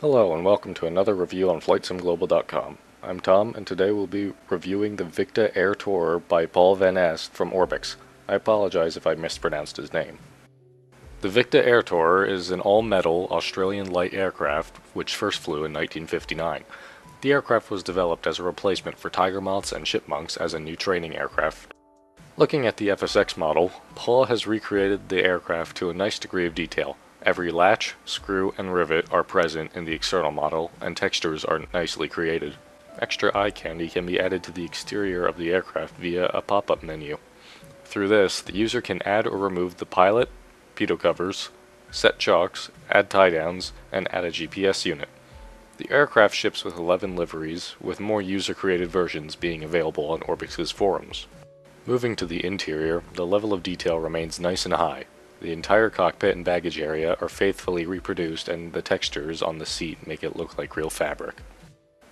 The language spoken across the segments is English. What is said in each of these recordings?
Hello and welcome to another review on flightsimglobal.com. I'm Tom and today we'll be reviewing the Victa Airtourer by Paul Van Est from Orbx. I apologize if I mispronounced his name. The Victa Airtourer is an all-metal Australian light aircraft which first flew in 1959. The aircraft was developed as a replacement for Tiger Moths and Chipmunks as a new training aircraft. Looking at the FSX model, Paul has recreated the aircraft to a nice degree of detail. Every latch, screw, and rivet are present in the external model, and textures are nicely created. Extra eye candy can be added to the exterior of the aircraft via a pop-up menu. Through this, the user can add or remove the pilot, pitot covers, set chocks, add tie-downs, and add a GPS unit. The aircraft ships with 11 liveries, with more user-created versions being available on Orbx's forums. Moving to the interior, the level of detail remains nice and high. The entire cockpit and baggage area are faithfully reproduced, and the textures on the seat make it look like real fabric.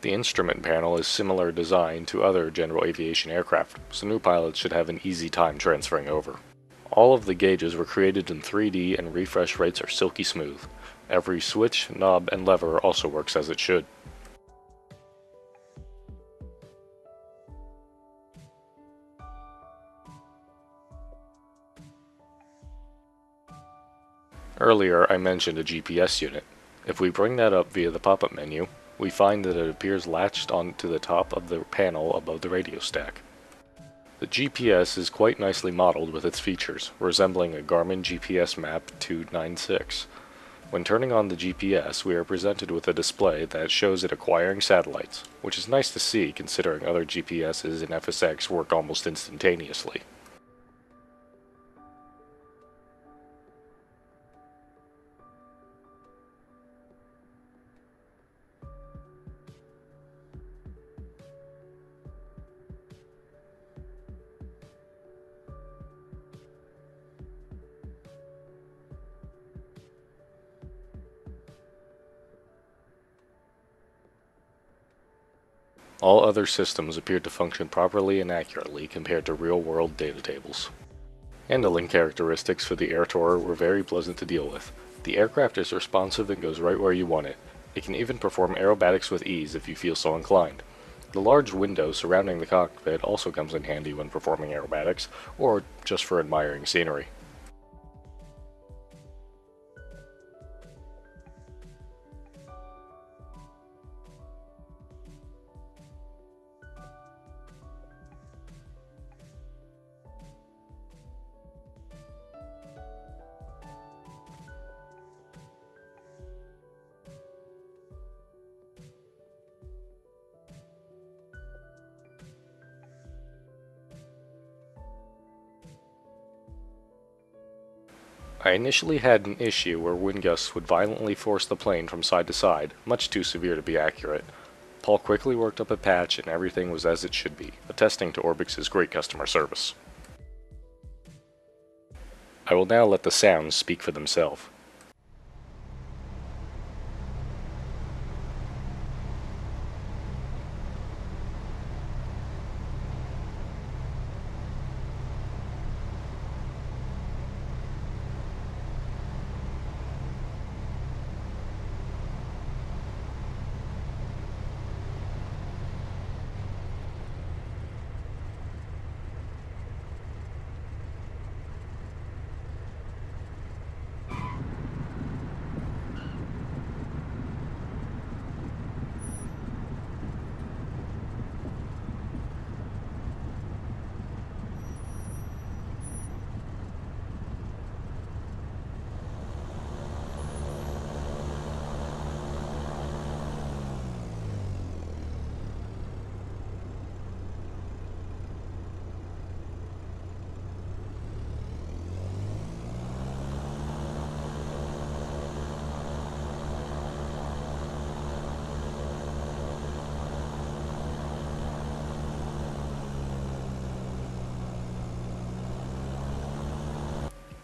The instrument panel is similar design to other general aviation aircraft, so new pilots should have an easy time transferring over. All of the gauges were created in 3D and refresh rates are silky smooth. Every switch, knob, and lever also works as it should. Earlier I mentioned a GPS unit. If we bring that up via the pop-up menu, we find that it appears latched onto the top of the panel above the radio stack. The GPS is quite nicely modeled with its features, resembling a Garmin GPS Map 296. When turning on the GPS, we are presented with a display that shows it acquiring satellites, which is nice to see considering other GPSs in FSX work almost instantaneously. All other systems appeared to function properly and accurately compared to real-world data tables. Handling characteristics for the Airtourer were very pleasant to deal with. The aircraft is responsive and goes right where you want it. It can even perform aerobatics with ease if you feel so inclined. The large window surrounding the cockpit also comes in handy when performing aerobatics, or just for admiring scenery. I initially had an issue where wind gusts would violently force the plane from side to side, much too severe to be accurate. Paul quickly worked up a patch and everything was as it should be, attesting to Orbx's great customer service. I will now let the sounds speak for themselves.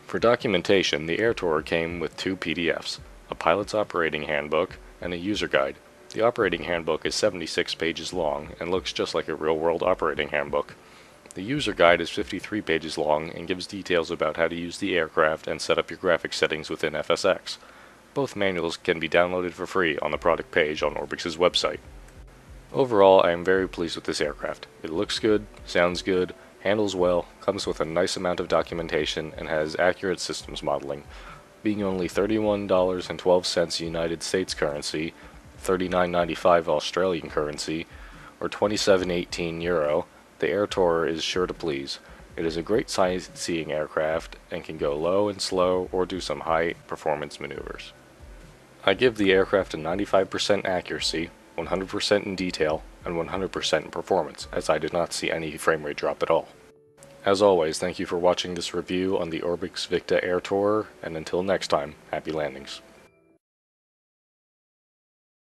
For documentation, the Airtourer came with two PDFs, a pilot's operating handbook and a user guide. The operating handbook is 76 pages long and looks just like a real-world operating handbook. The user guide is 53 pages long and gives details about how to use the aircraft and set up your graphics settings within FSX. Both manuals can be downloaded for free on the product page on Orbx's website. Overall, I am very pleased with this aircraft. It looks good, sounds good, handles well, comes with a nice amount of documentation, and has accurate systems modeling. Being only $31.12 United States currency, $39.95 Australian currency, or €27.18 Euro, the Airtourer is sure to please. It is a great sightseeing aircraft and can go low and slow or do some high performance maneuvers. I give the aircraft a 95% accuracy, 100% in detail, and 100% in performance, as I did not see any frame rate drop at all. As always, thank you for watching this review on the Orbx Victa Airtourer, and until next time, happy landings.